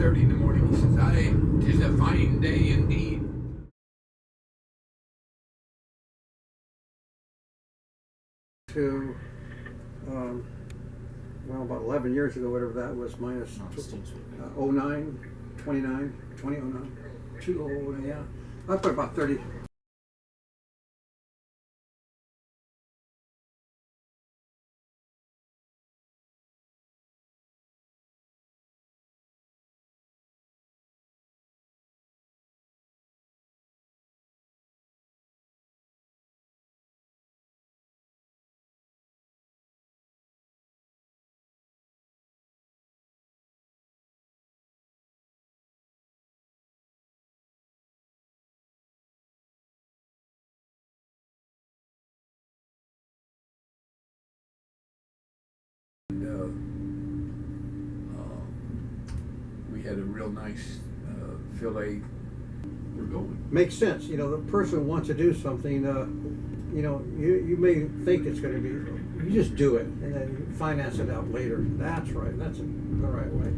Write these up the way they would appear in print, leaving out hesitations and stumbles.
6:30 in the morning. He says, "'Tis a fine day indeed." To, well, about 11 years ago, whatever that was, minus 09, 29, 2009, 2009, yeah. I put about 30. We had a real nice fillet. We're going. Makes sense. You know, the person wants to do something, you know, you may think it's going to be, you just do it and then you finance it out later. That's right. That's the right way.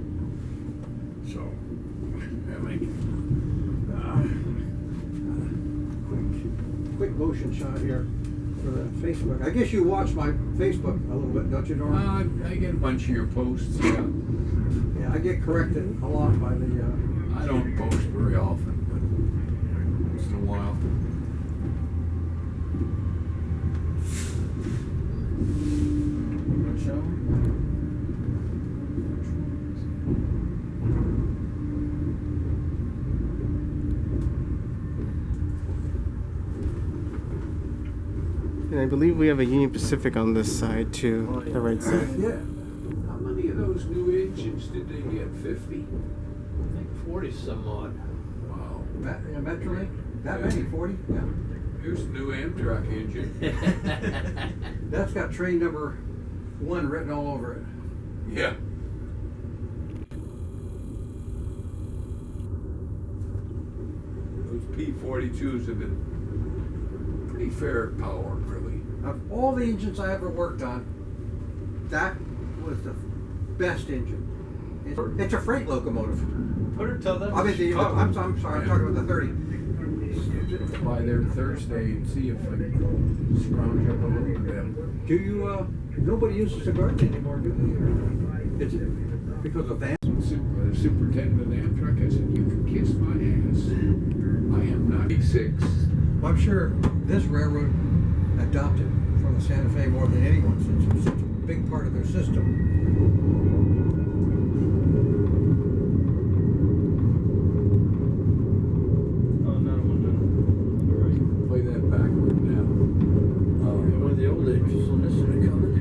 So, I like quick motion shot here for the Facebook. I guess you watch my Facebook a little bit, don't you, Norm? I get a bunch of your posts. Yeah. Yeah, I get corrected a lot by the. I don't post very often, but once in a while. And I believe we have a Union Pacific on this side too, the right side. Yeah. How many of those new engines did they get? 50? I think 40 some odd. Wow. Metrolink? That many? 40? Yeah. Here's a new Amtrak engine. That's got train number 1 written all over it. Yeah. Those P-42s have been pretty fair power, really. Of all the engines I ever worked on, that was the best engine. It's a freight locomotive. Put her till them. I mean, I'm sorry, I'm talking about the 30. By there Thursday and see if I can scrounge up a little bit. Do you, nobody uses the garden anymore, do they? Or is it because of that? Superintendent of Amtrak, I said, "You can kiss my ass. I am not GECX." Well, I'm sure this railroad adopted from the Santa Fe more than anyone, since it was such a big part of their system. Play that backward now. One of the old engines on this one coming.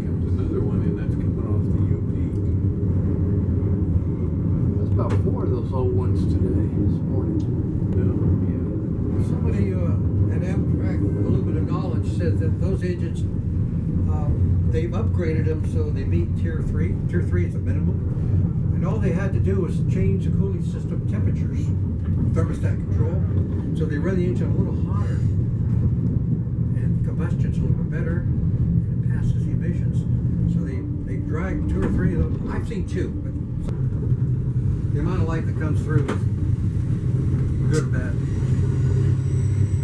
Comes another one in that's coming off the UP. That's about 4 of those old ones today, this morning. Yeah. Somebody at Amtrak with a little bit of knowledge said that those engines, they've upgraded them so they meet Tier 3. Tier 3 is the minimum. And all they had to do was change the cooling system temperatures, thermostat control, so they run the engine a little hotter. And combustion's a little bit better, and it passes the emissions. So they drag 2 or 3 of them. I've seen 2, but the amount of light that comes through is good or bad.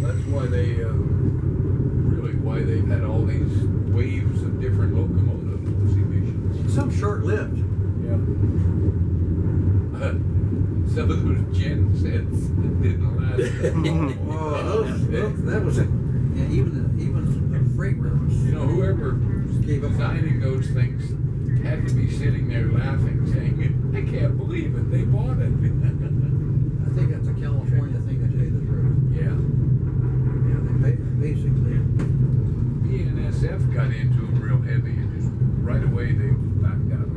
That's why they, really why they've had all these waves of different locomotive emissions. Some short-lived. Yeah. Some of those gen sets didn't last that long. That was it. Yeah, even the freight railroads. You know, whoever Gave up. designing those things had to be sitting there laughing, saying, "I can't believe it, they bought it." I think that's a California thing, to tell you the truth. Yeah. Yeah, they basically. BNSF got into them real heavy and just right away they backed out.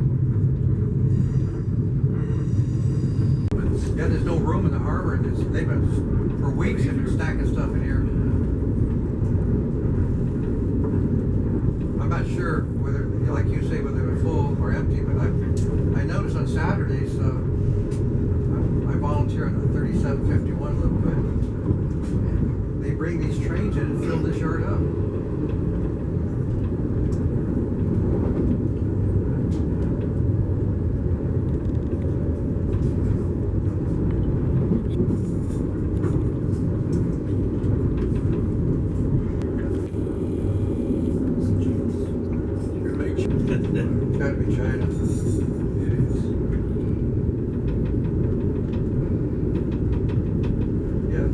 Yeah, there's no room in the harbor, and they've been for weeks they've been stacking stuff in here. I'm not sure whether, like you say, whether they're full or empty, but I noticed on Saturdays I volunteer on the 3751 a little bit. And they bring these trains in and fill this yard up. Gotta be China. It is. Yeah,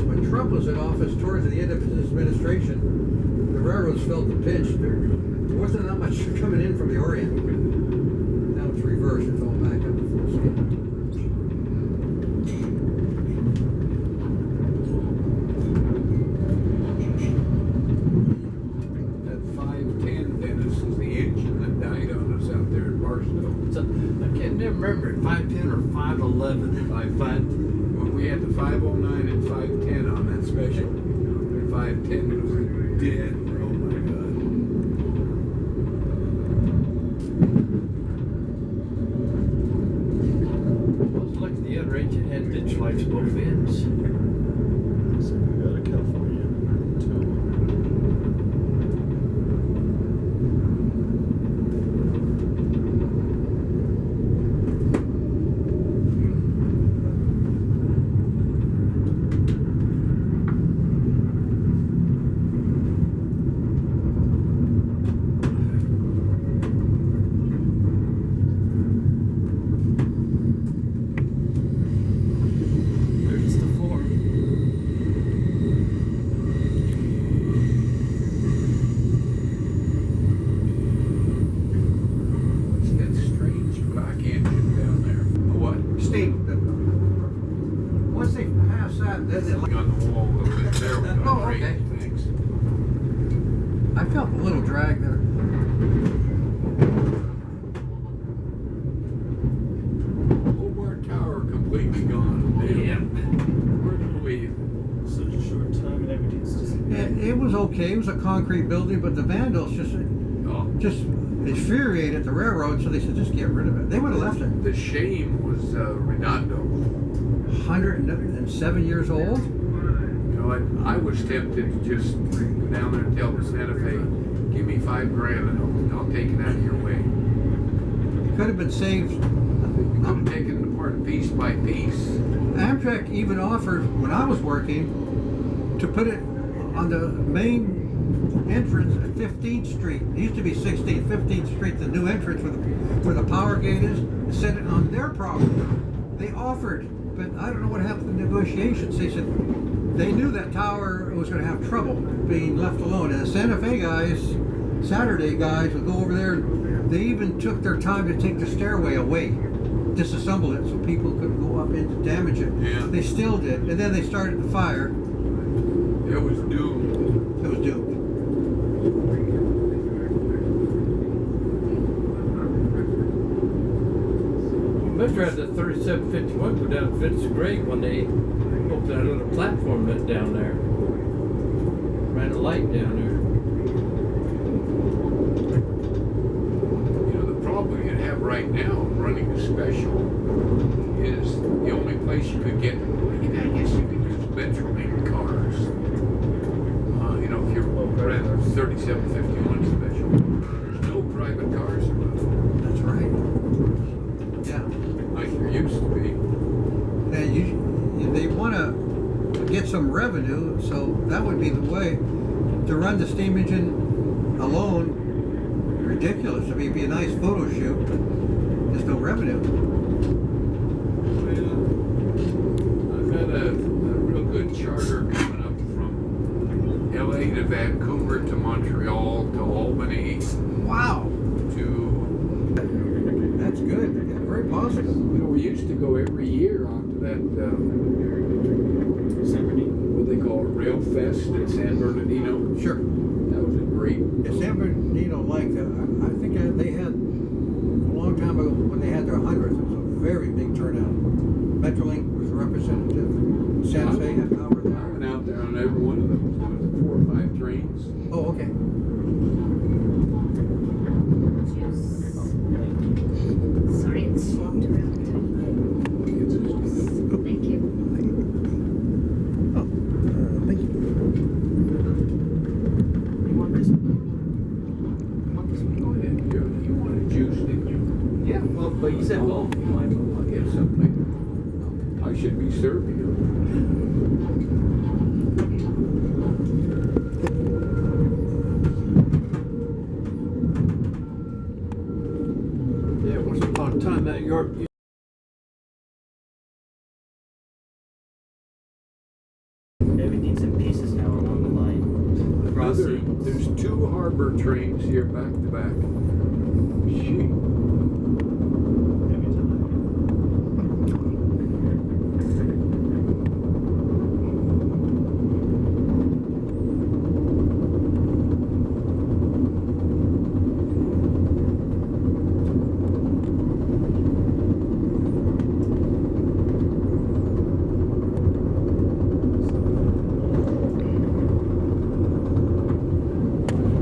when Trump was in office towards the end of his administration, the railroads felt the pinch. There wasn't that much coming in from the Orient. Now it's reversed. It's all back up to full scale. That 510, Dennis, is the engine that died on us out there in Barstow. So, I can't never remember it, 510 or 511. 510. When we had the 509 and 510 on that special, the 510 was dead. Oh my God. I was looking at the other engine had ditch lights both ends. So we got a California too. There's the form. What's that strange black engine down there? A what? Steam. Once they pass that, then they On the wall a little bit. There we go. Oh, Great. okay. Thanks. I felt a little drag there. Hobart Tower completely gone. Yeah. Where do we? Such a short time and everything's just. It was okay. It was a concrete building, but the vandals just infuriated the railroad, so they said just get rid of it. They would have left it. The shame was Redondo. 107 years old. You know, I was tempted to just go down there and tell the Santa Fe, give me $5,000 and I'll take it out of your way. It could have been saved. We could have taken it apart piece by piece. Amtrak even offered, when I was working, to put it on the main entrance at 15th Street. It used to be 16th, 15th Street, the new entrance where the power gate is, and set it on their property. They offered, but I don't know what happened in the negotiations. They said they knew that tower was going to have trouble being left alone. And the Santa Fe guys, Saturday guys, would go over there. They even took their time to take the stairway away, disassemble it so people couldn't go up in to damage it. Yeah. They still did. And then they started the fire. It was doomed. It was doomed. You must have had the 3751 go down Vince Grade when they opened that little platform that down there. Ran a light down there. You know, the problem you have right now running a special is the only place you could get, I guess you could use Metrolink cars. You know, if you're running a 3751 special, there's no private cars around. That's right. Yeah. Like there used to be. Now they want to get some revenue, so that would be the way to run the steam engine alone. Ridiculous. I mean, it'd be a nice photo shoot, but there's no revenue. Well, I've got a real good charter coming up from LA to Vancouver to Montreal to Albany Wow, to, that's good. Yeah, very positive. you know, we used to go every year onto that, what they call Rail Fest at San Bernardino. Sure. That was a great. Yeah, San Bernardino liked that. I think they had a long time ago when they had their 100th. It was a very big turnout. Metrolink was a representative. Santa Fe had power I there. went out there on every one of them. There was 4 or 5 trains. Oh, okay. Sorry, it's swapped around. Thank you. Oh, thank you. You want this? You want this one? Go ahead. You wanted juice, didn't you? Yeah, well, but you said both. You might as well I'll get something. I should be serving you. crossings. There's 2 harbor trains here back to back. Gee. Every time.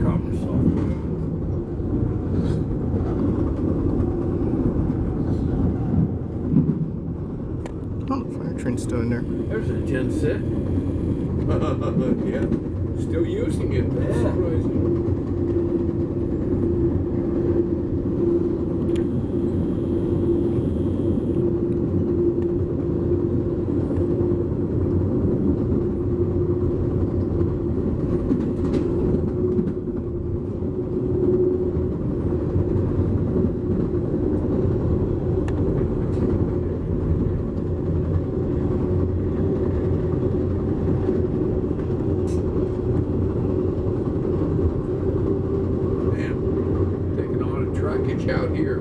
Copper software. Oh, the fire train's still in there. There's a gen set. Yeah, still using it. That's Yeah. surprising. Man, taking on a trackage out here.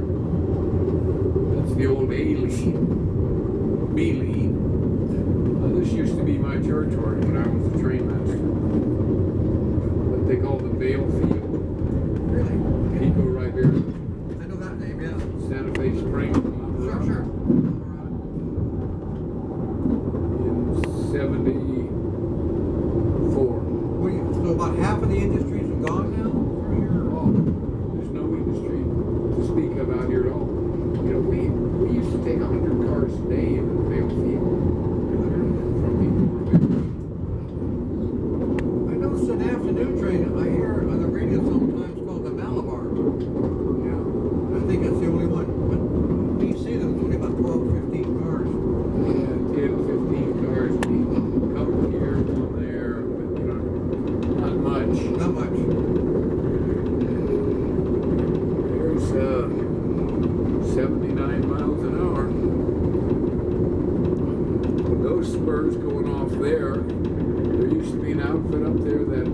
That's the old A-lead, B-lead. This used to be my territory when I was a trainmaster. What they call the Vale Field. Really? Pico right here, I know that name, yeah. Santa Fe Springs. Sure, sure. In 74. So about half of the industries are gone now? Over here? Oh, there's no industry to speak of out here at all. You know, we used to take 100 cars a day in the Vale Field from people who were there. I noticed an afternoon train I hear on the radio sometimes called the Malabar. Yeah. I think that's the only one. But when you see them, it's only about 12, 15 cars. Yeah, 10, 15 cars, a couple here, one there, but you know, not much. Not much. There's 79 miles an hour. With those spurs going off there, there used to be an outfit up there that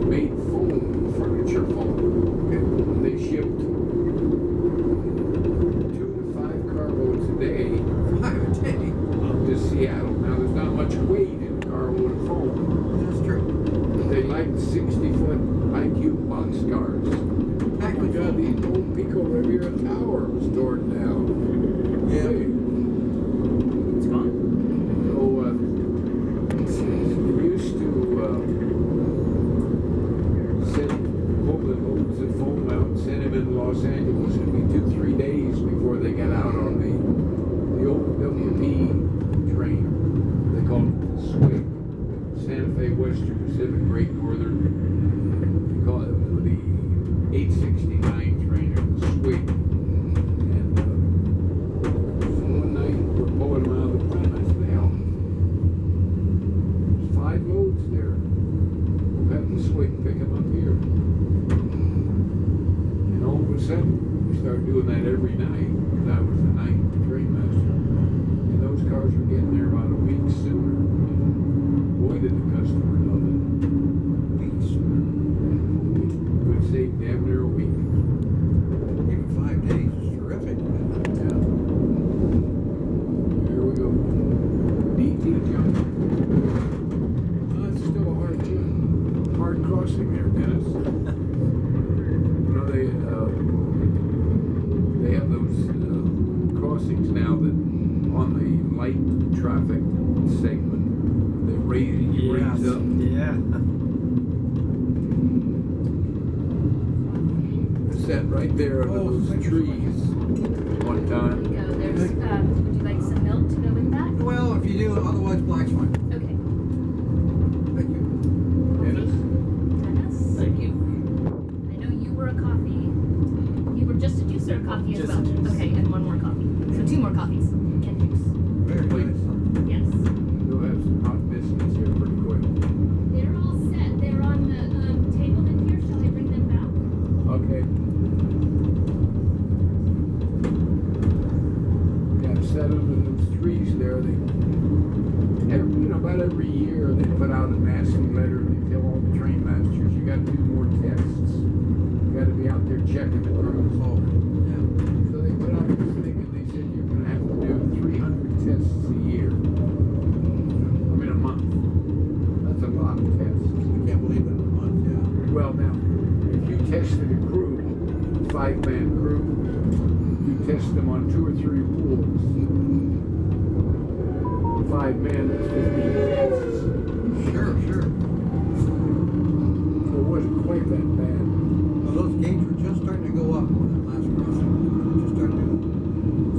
made foam, furniture foam. They shipped 2 to 5 carloads a day 5 a day. up to Seattle. Now, there's not much weight in a carload of foam. That's true. But they liked 60-foot IQ boxcars. Oh my God, the old Pico Riviera Tower was torn down. Yeah. It's gone. So, they used to pull the loads of foam out and send them in Los Angeles. It'd be 2-3 days before they got out on the old WP train. They called it the SWIG, Santa Fe Western Pacific Great Northern. They call it the 869 train or the SWIG. And so one night we're pulling them out of the plant. I said, hell, there's 5 loads there. We'll have the SWIG pick them up here. And all of a sudden, we started doing that every night. That was the night Trainmaster. And those cars were getting there about a week sooner. Boy, did the customer love it. Weeks. Would save damn near a week. Even 5 days is terrific. Yeah. Here we go. DT jump. It's still a hard crossing there, Dennis. You know, they have those crossings now that on the light traffic segment, they raise up. Yeah. It's that right there under Oh, those thank you. trees one time. There you go. There's, would you like some milk to go with that? Well, if you do, otherwise black's fine. Okay. Thank you. Dennis? Dennis? Thank you. I know you were a coffee. You were just a juice or a coffee as Just well? a juice. Okay, and 1 more coffee. So 2 more coffees and juice. Very Please. nice. Yes. You'll have some hot biscuits here pretty quick. They're all set. They're on the table in here. Shall I bring them back? Okay. Yeah, set under those trees there. They, about every year they put out a nasty letter. They tell Well, now, if you tested a crew, 5-man crew, you test them on 2 or 3 rules. 5 men, that's 15 tests. Sure. So it wasn't quite that bad. Well, those gates were just starting to go up when that last cross. Just starting to.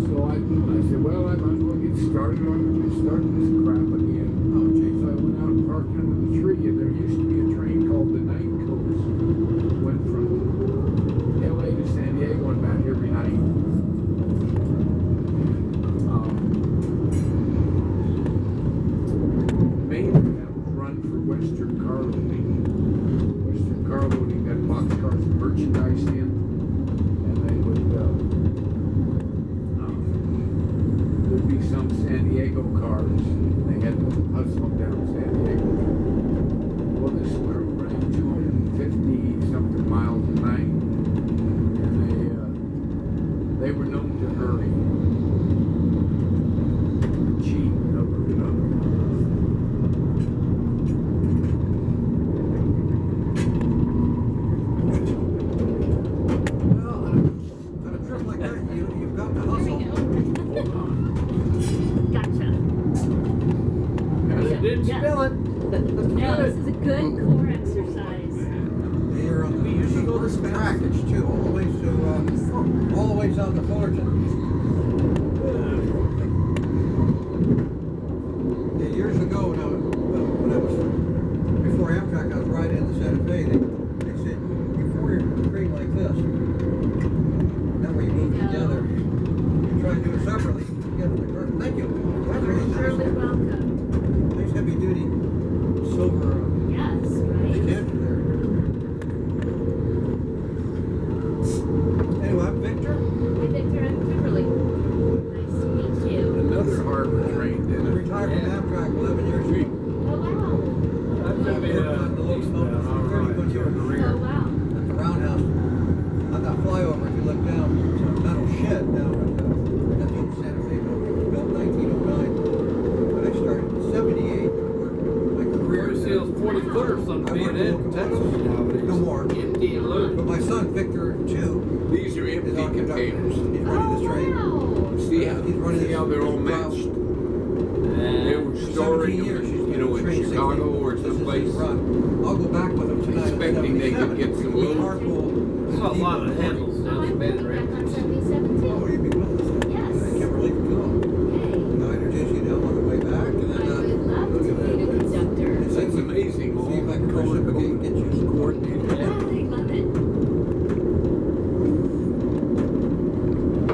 So I said, well, I might as well get started on this crap again. Oh, geez. So I went out and parked under the tree, and there used to be a train called the Night Coast. Went from LA to San Diego and back every night. Mainly that was run for Western car loading. Western car loading got boxcars and merchandise in, and they would there'd be some San Diego cars. They had to hustle them down San Diego. Well, this crew ran 250 something miles a night, and they were known to hurry. Cheap, Well, on a trip like that, you've got to There we hustle. go. Gotcha. You didn't Yes. spill it. Now, this is a good core exercise. They're on the trackage too, all the ways out to Fullerton. Yeah, years ago, when I was before Amtrak, I was riding in the Santa Fe. They said you pour your crate like this. That way you move No. together. You try to do it separately. You get the curve. Thank you. That's You're really surely nice. welcome. Nice heavy duty silver Yes, right? decanter there. Anyway, I'm Victor. Hi, Victor. I'm Kimberly. Nice to meet you. Another harbor train I did it. retired from Amtrak 11 years ago. Oh, wow. I've been Worked on the Locomotives for 31 years. Oh, wow. At the roundhouse. On that flyover, if you look down, it's a metal shed down at the Santa Fe building. It was built in 1909. But I started in 78. I worked my career. Career seals 40 footers on I being worked in local Texas Texas. nowadays. No more. Empty and But loaded. my son, Victor, too, These are is empty our conductor. containers. He's running Oh, this train. wow. See how they're all this route. matched? They were For storing 17 years, them, she's you know, in trained Chicago 16. or This is his someplace. run. I'll go back with him tonight. Expecting they could get some We loot. carpool. Saw a lot of handles Oh, down I'm the going bed back right on 77 Oh, too. you'd be with us. Yes. Kimberly can go. Okay. I'll introduce you to him on the way back. And I then, would love look to at be that. the conductor. That's amazing. See if I can push it and get you coordinated. I love it.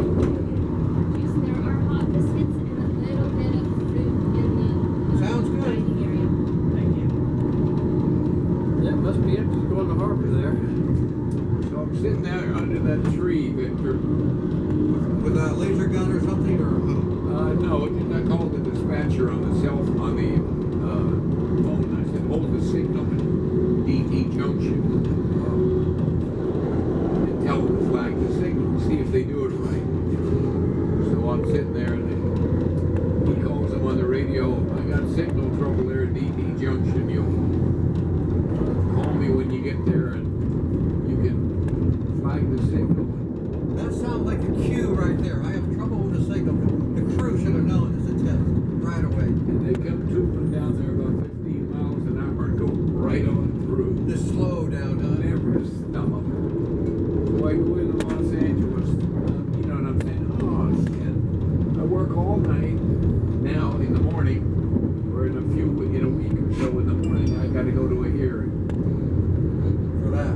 Yes, there are hot biscuits and a little bit of fruit in the Sounds good. dining area. Thank you. Yeah, it must be empty to go in the harbor there. So I'm sitting there under that tree, Victor. With a laser gun or something, or No, I called the dispatcher on the phone. I said, hold the signal at DT Junction. And tell them to flag the signal, see if they do it right. So I'm sitting there, and he calls them on the radio. I got signal trouble there at DT Junction. You'll call me when you get there, and you can flag the signal. that sounds like a cue right there. I have trouble with the signal. The crew should have known it's a test right away. And they come trooping down there about 15 miles an hour and go right on through. Just slow down, huh? Never stop. So I go into Los Angeles, you know what I'm saying? Oh, shit. I work all night. Now, in the morning, or in a week or so in the morning, I got to go to a hearing. For that.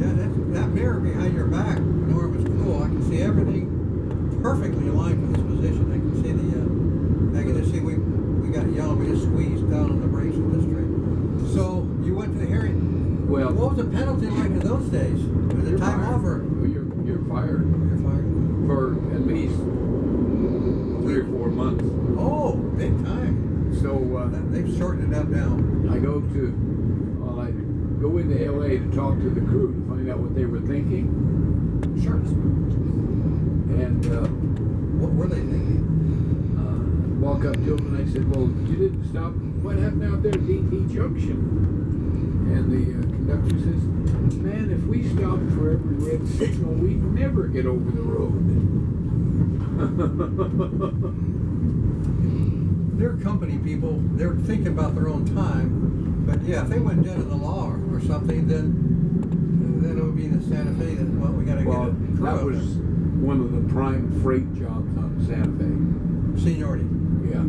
Yeah, that mirror behind your back, Norm, is cool. I can see everything perfectly aligned for this position. I can see I can just see we got yellow. We just squeezed down on the brakes of this train. So you went to the hearing. Well, What was the penalty like in those days? Was it you're time fired. off or You're fired you're fired? for at least 3 or 4 months. Oh, big time. So They've shortened it up now. I go into LA to talk to the crew to find out what they were thinking. Sure. And What were they thinking? walk up to him and I said, well, you didn't stop. What happened out there at DT Junction? And the She says, man, if we stopped for every red signal, we'd never get over the road. They're company people. They're thinking about their own time. But yeah, if they went dead in the law or something, then it would be the Santa Fe that, well, we got to Well, get a crew that out was there. one of the prime freight jobs on Santa Fe. Seniority. Yeah.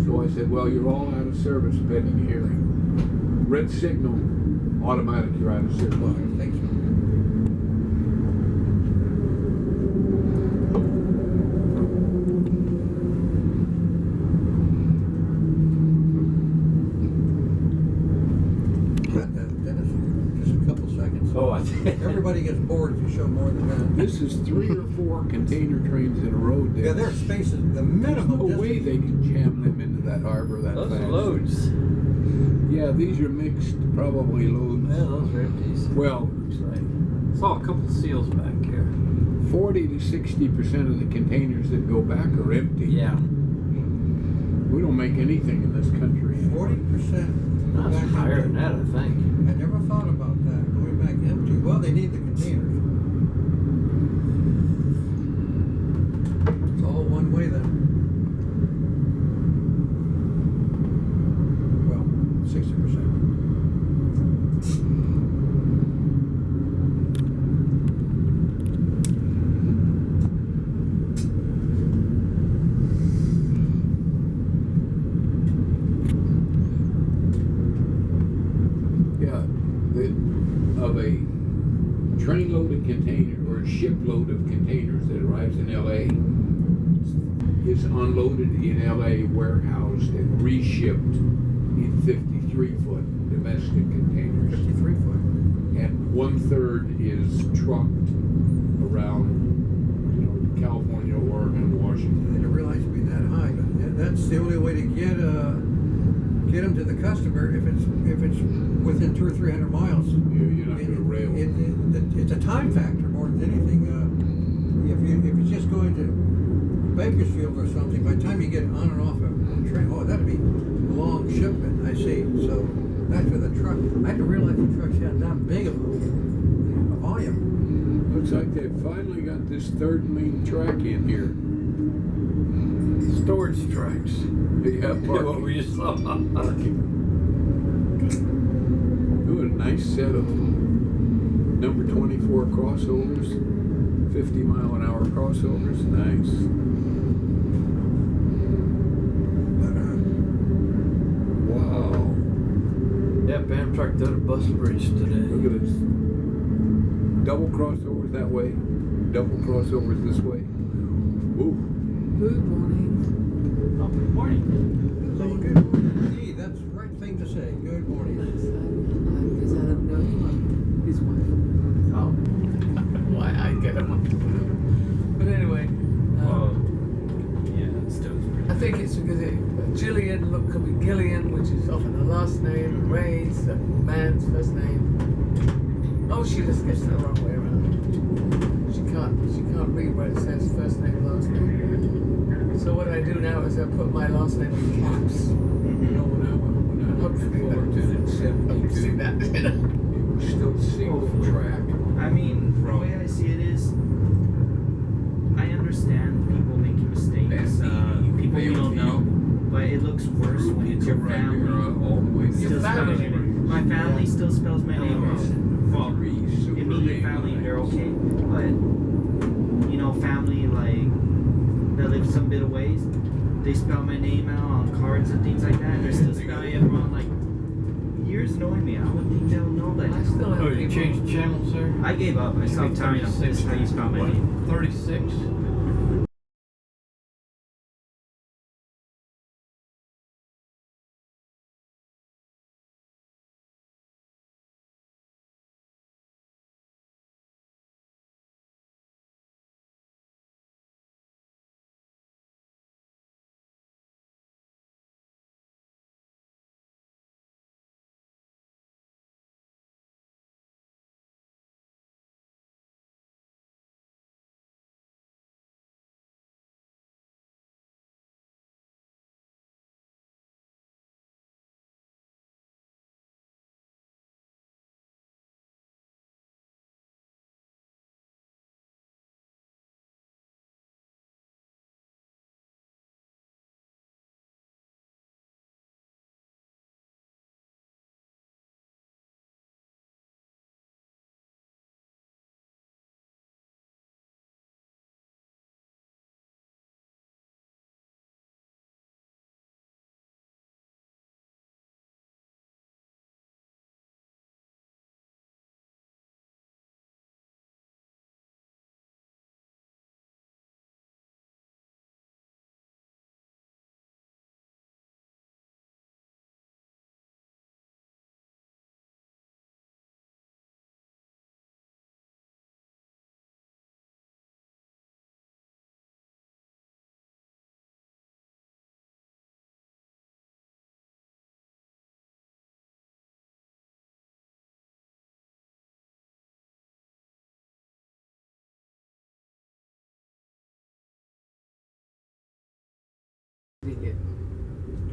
So I said, well, you're all out of service pending hearing. Red signal, automatic, you're out of Well, service. I think so. Dennis, just a couple seconds. Oh, I think. Everybody gets bored if you show more than that. This is 3 or 4 container trains in a road there. Yeah, their space is the There's minimum. no way distance. they can jam them into that harbor that Those fast. are loads. Yeah, these are mixed, probably loads. Yeah, those are empties. Well, Looks like. Saw a couple seals back here. 40 to 60% of the containers that go back are empty. Yeah. We don't make anything in this country anymore. 40%. That's back higher empty. than that, I think. I never thought about that. Going back empty. Well, they need the containers. It's all one way then. Well, 60%. Yeah, of a train load of container or a shipload of containers that arrives in LA is unloaded in LA, warehoused, and reshipped in 53-foot domestic containers. 53 foot. And 1/3 is trucked around, California, Oregon, I Washington. didn't realize it'd be that high, but that's the only way to get them to the customer if it's within 200 or 300 miles. You're not going to rail. It's a time factor more than anything. If it's just going to Bakersfield or something, by the time you get on and off a train, that'd be a long shipment. I see. So that's for the truck. I didn't realize the trucks had that big of a volume. Looks like they've finally got this third main track in here. Storage tracks. Yeah, What we just saw. Ooh, a nice set of number 24 crossovers, 50-mile-an-hour crossovers. Nice. Wow. Yep, Amtrak did a bus bridge today. Look at this. Double crossovers that way, double crossovers this way. Ooh. Good morning. Oh, good morning. Hello, good morning. Gee, that's the right thing to say. Good morning. Because I don't know him. His wife. Oh. Why I get him. But anyway, Yeah, still. I think it's because Gillian could be Gillian, which is often the last name, and Ray's the man's first name. Oh, she just gets it the wrong way around. She can't read where it says first name, last name. So what I do now is I put my last name in caps. When I Hopefully Fullerton in See 72, that? it was still single track. I mean, the way I see it is, I understand people making mistakes, people you don't know, but it looks worse when it's your family. All the way Your Still family. spells your name. My family still spells my name wrong. Well, immediate family, they're okay, but family that live some bit of ways, they spell my name out on cards and things like that, and they're still spelling it wrong. Like, years knowing me, I would think they'll know that. I still have Oh, you people. changed the channel, sir? I gave up. I stopped telling them this is how you spell my name. 36?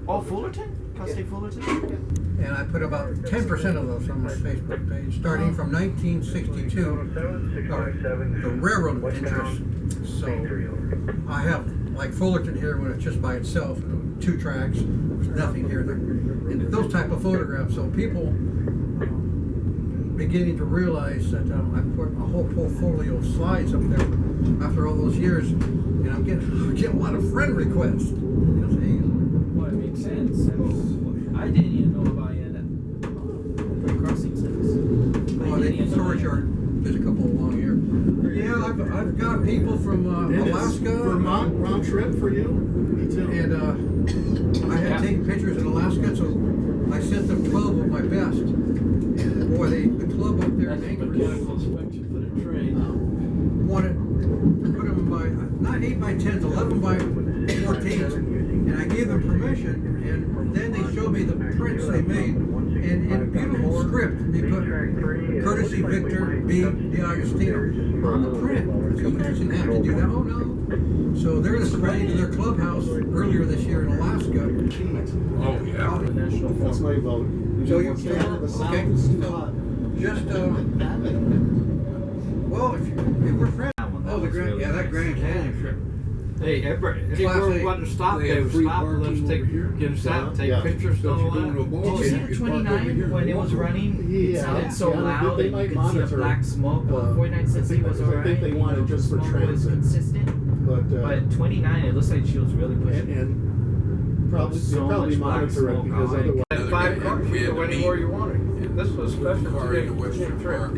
Oh, Fullerton? Cal State Fullerton? And I put about 10% of those on my Facebook page, starting from 1962, the railroad interest. So I have like Fullerton here when it's just by itself, 2 tracks, there's nothing here. And those type of photographs, so people beginning to realize that I put a whole portfolio of slides up there after all those years, and I'm getting a lot of friend requests. Well, it makes sense. I didn't even know about you at the crossing sense. Oh, the storage yard. There's a couple along here. Yeah, I've got people from Alaska. Vermont round trip for you? Me too. And I had taken pictures in Alaska, so I sent them 12 of my best. And boy, the club up there in That's Anchorage mechanical inspection for the train. wanted to put them by, not 8 by 10s, 11 by 14s. And I gave them permission, and then they showed me the prints they made. And in beautiful script, they put courtesy Victor B. D'Agostino on the print. So you didn't have to do that. Oh no. So they're going to spread into their clubhouse earlier this year in Alaska. Oh, yeah. That's my vote. So you Stay out of the south, okay? it's too So hot. just well, if we're friends. Oh, the Grand, yeah, that Grand Canyon trip. Hey, everybody, anywhere we want to stop, They they have would free stop, parking let's over here. get us out, take Yeah. pictures, So if and you're all going to a that. ball Did you see game, the you park over 29 here. when it was running? Yeah, It sounded so yeah, loud they that might you could see the monitor, black smoke. Well, 49 said I C think- was I alright. think they want it just for smoke was transit. consistent. But, But 29, it looks like she was really pushing. and probably, So they'll probably much black monitor it smoke, because like- otherwise. And 5 cars, you can go anywhere you wanted. This was special Car today. in the Western Park.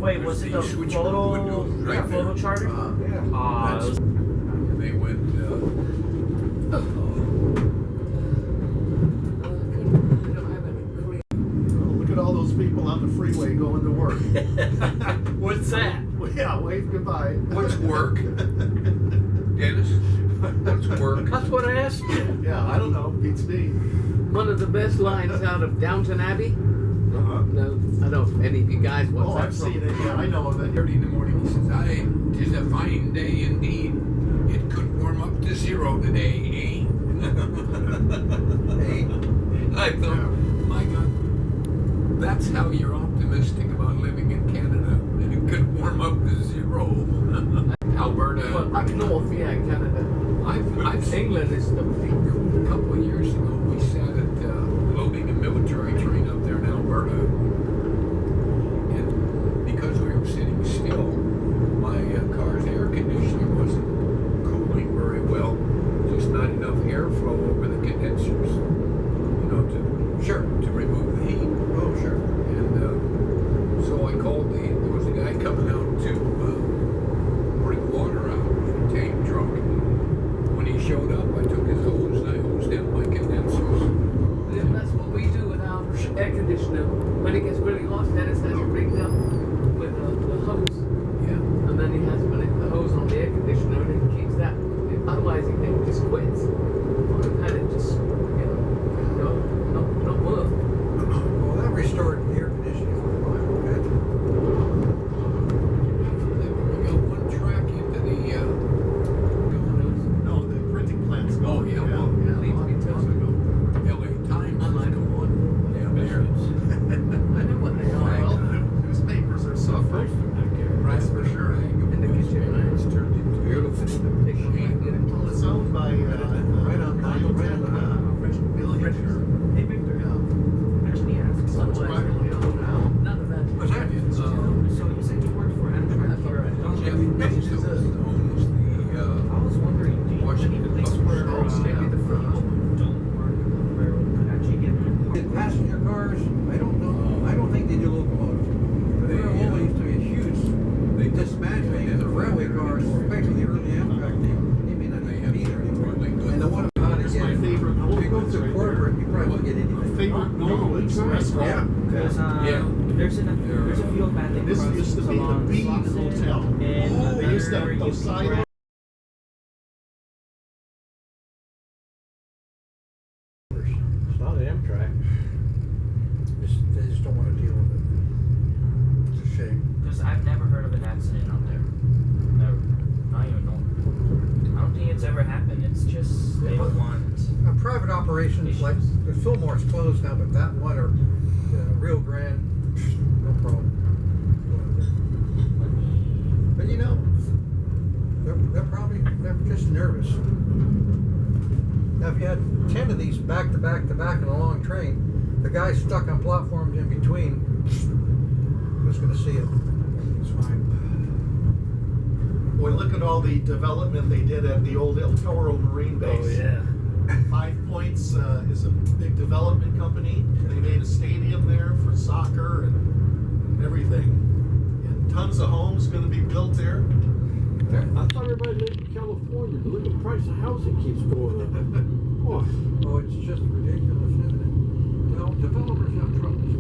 Wait, was it the You switch photo? windows right Yeah, photo there. charter? Yeah. That's- They went, Oh, look at all those people on the freeway going to work. What's that? Well, yeah, wave goodbye. what's work? Dennis, what's work? That's what I asked you. Yeah, I don't know, beats me. One of the best lines out of Downton Abbey. Uh-huh. No, I don't know if any of you guys watch Oh, that I've from. seen it, yeah, I know of it. 30 in the morning, he says, "'Tis a fine day indeed. It could warm up to 0 today, eh?" Hey, I thought, my God, that's how you're optimistic about living in Canada. That it could warm up to 0. Alberta. Well, up north, yeah, Canada. I've seen England is the big. a couple of years ago, we sat at loading a military train up there in Alberta. And because we were sitting still, my car's air conditioning wasn't cooling very well. Just not enough airflow over the condensers, to remove the heat. oh sure. And so I called there was a guy coming out to bring water out in a tank truck. When he showed up, I took his hose and I hosed down my condensers. Yeah, that's what we do with our air conditioner. When it gets really hot, Dennis has it rigged up with the hose. Yeah. And then he has the hose on the air conditioner and it keeps that. Otherwise, it just quits. I've had it just, not work. Well, that restored air conditioning for a while. Good. We got one track into the No, the printing plant's Oh, going. yeah, well, yeah, needs to be lots ago. LA Times is Unlike going. Yeah, there. I know what they Well, are. newspapers are suffering. That's for sure. In the kitchen, right? It's turned into beautiful. Well, it's owned by, Right on Richard Billionaire. Hey, Victor. Actually, ask. So it's privately owned now. None of that. What's that? So you said you worked for Amtrak here. Jeff Bezos owns I was wondering, do you have any place where maybe the front. people don't work on the railroad could actually get In passenger cars, I don't know. I don't think they do locomotives. There always used to be a huge dismantling of railway cars, especially the early Amtrak. They may not even be there anymore. And the one about it, That's my yeah. favorite If you go Nolans through right corporate, you probably won't get there. anything. Favorite Nolans restaurant. Yeah. Because Yeah. there's a few abandoned This crossings used to be the along Bean Slauson Hotel. and They used to have other those UP silos. branches. It's not Amtrak. They just don't want to deal with it. It's a shame. Because I've never heard of an accident out there. Never. Not even know. I don't think it's ever happened. It's just they don't want. Private operations like Fillmore's closed now, but that one or Rio Grande, no problem. But you know, they're just nervous. Now, if you had 10 of these back to back to back in a long train, the guy stuck on platforms in between, who's going to see it? It's fine. Boy, look at all the development they did at the old El Toro Marine Base. Oh yeah. 5 Points is a big development company. They made a stadium there for soccer and everything. And tons of homes going to be built there. I thought everybody lived in California, but look at the price of housing keeps going up. Boy. Oh, it's just ridiculous, isn't it? Well, developers have troubles.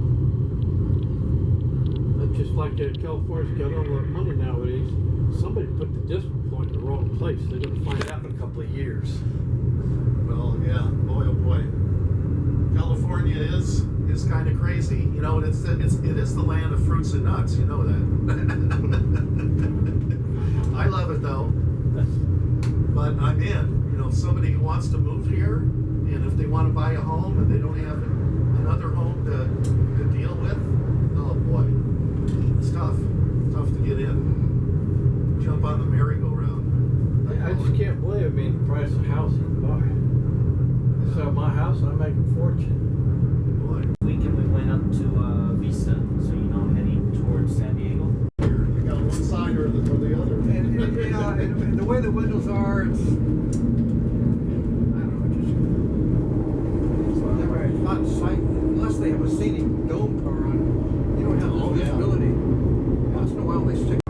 That's just like California's got all that money nowadays. Somebody put the decimal point in the wrong place. They're going to find out in a couple of years. Well, yeah, boy, oh boy. California is kind of crazy, you know, and it is the land of fruits and nuts, you know that. I love it though, but I'm in. You know, if somebody wants to move here, and if they want to buy a home and they don't have another home to deal with, oh boy, it's tough to get in. Jump on the merry-go-round. I just can't believe, the price of housing. Boy. I sell my house and I make a fortune. Boy. Weekend we went up to Vista, so heading towards San Diego. You got one side or the other. And the way the windows are, it's, I don't know, just not sight, unless they have a scenic dome car on, you don't have this visibility. Once in a while they stick a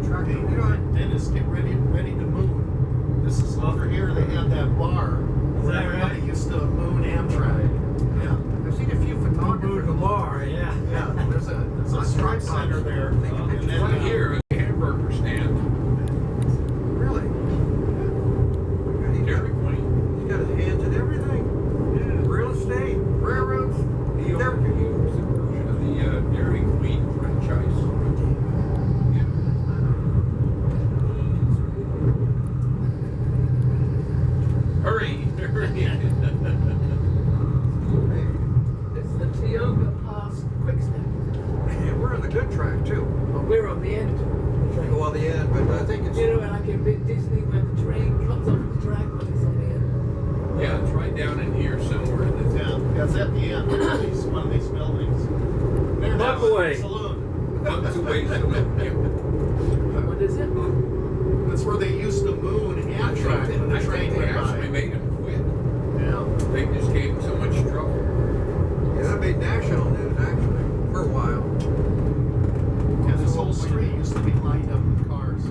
tractor. You know, Dennis, get ready to moon. This is over here. They had that bar where everybody used to moon Amtrak. Yeah, I've seen a few photographers. The bar, yeah. yeah. There's a strike center there, and then Right here, a hamburger stand. Really? Dairy Queen. He's got his hands in everything. Yeah. Real estate, railroads, He owns a version of the Dairy Queen franchise. Yeah. Hurry! It's the Tioga Pass quick step. Yeah, we're on the good track too. But we're on the end. Go on the end, but I think it's. You know, like in Big Disney where the train comes off the track but it's on the end. Yeah, it's right down in here somewhere. yeah, it's at the end. One of these buildings. There, that's Bugaway. the saloon. Bugs away saloon. What is it? That's where they used to moon Amtrak when the I train think they went actually by. made him quit. Yeah. They just gave him so much trouble. Yeah, that made national news actually for a while. Yeah, this whole street used to be lined up with cars.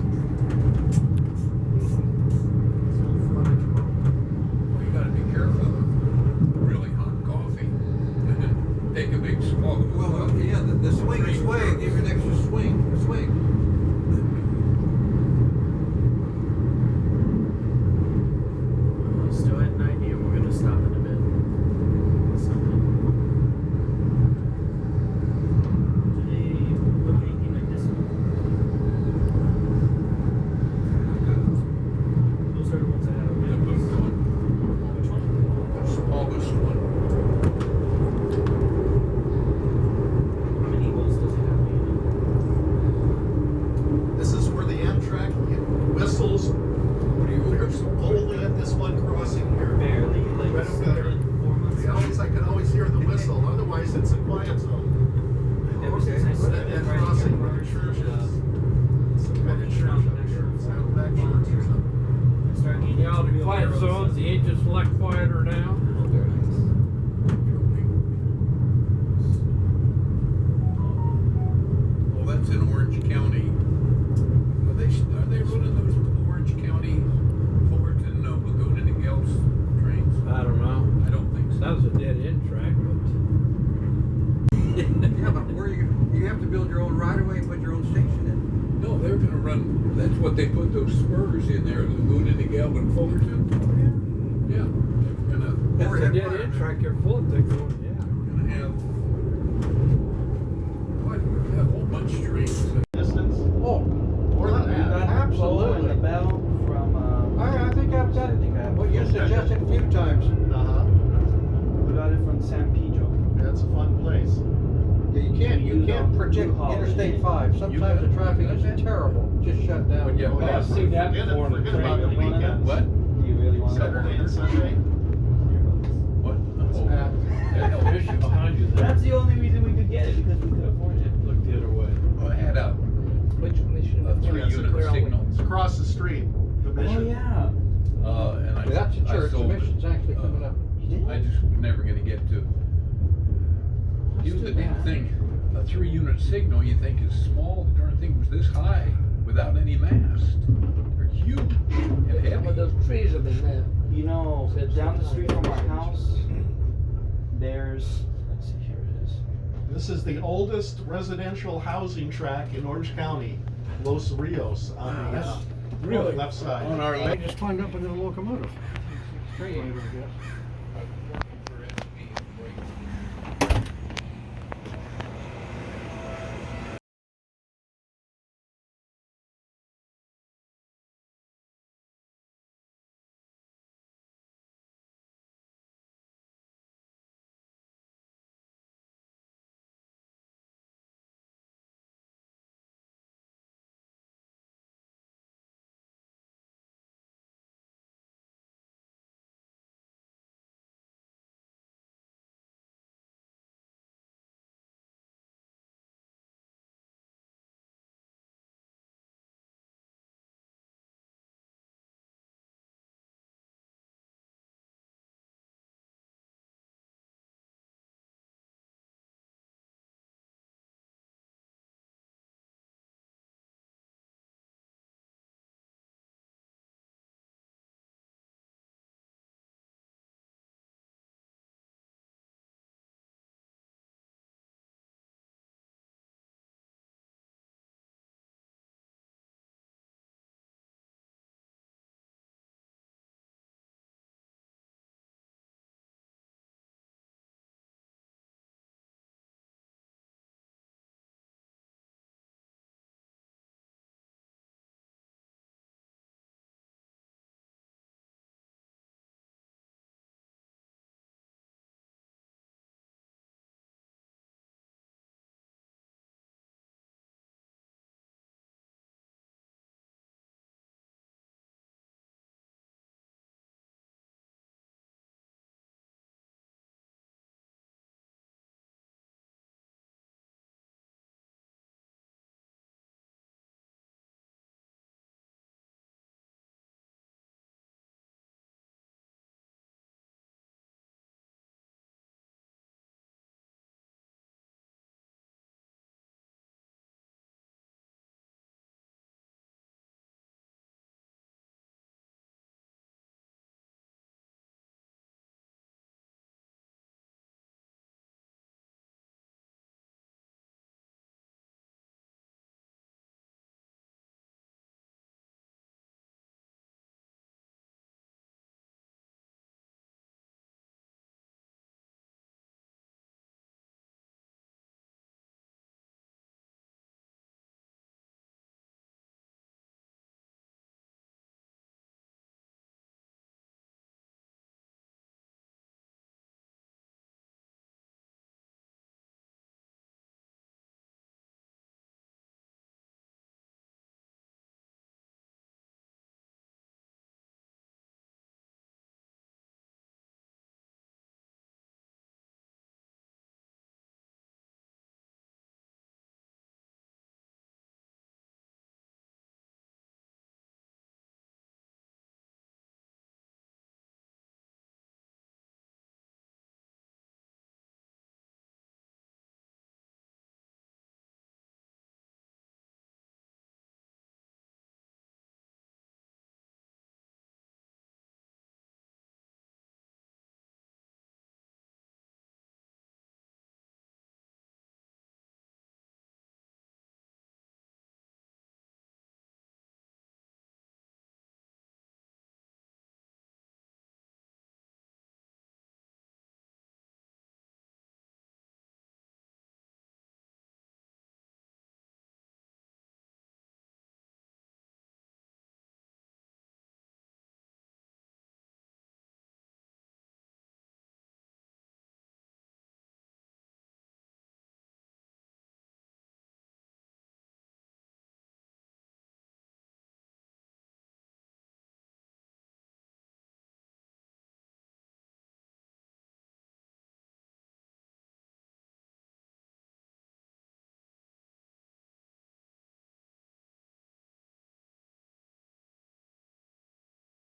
Well, you gotta be careful of really hot coffee. Take a big swallow. Well, yeah, the swing is way, give you an extra swing. Still at 90, and we're gonna stop in a bit. Do they look anything like this? Those are the ones I have. The boot one, Which one? the smallest one. How many holes does it have? Do you know? This is where the Amtrak whistles. What do you There's only at this one crossing here. Barely, like Right over there. 4 months. I could always hear the whistle. Otherwise, it's a quiet zone. Ever since I But started that riding crossing cars, where the church is. I Some kind of church up here. Saddleback Church or something. started getting Yeah, the quiet zones, the engine's a lot quieter now. Oh, very nice. Well, that's in Orange County. Are they running those Orange County, Fullerton, Laguna Niguel trains? I don't know. I don't think so. That was a dead end track, but Yeah, but where you have to build your own right of way and put your own station in. No, they're gonna run, that's what they put those spurs in there, Laguna Niguel and Fullerton. Yeah, they're gonna, that's a dead end track. You're full of things going, yeah. gonna have, what, a whole bunch of trains. Distance? Oh, More than that. absolutely. And the bell from, I think I've done what you suggested a few times. Uh-huh. we got it from you can't predict Interstate 5. Sometimes the traffic is terrible, just shut down. But yeah, I've seen that before on the Forget about the train. weekends. What? Do you really want Saturday and Sunday. What? Oh, That no issue behind you there. That's the only reason we could get it, because we could afford it. Look the other way. oh, I had a Which commission? A 3-unit signal. It's across the street, the Oh, mission. yeah. and I That's a I church, the sold it. mission's actually coming up. You did? I just was never gonna get to. Use the damn thing. A 3-unit signal you think is small, the darn thing was this high without any mast. They're huge and Some of heavy. those trees have been there. You know, down the street from our house, there's, let's see, here it is. This is the oldest residential housing tract in Orange County, Los Rios, on the Really? left side. On our I lake. just climbed up into the locomotive. Straight.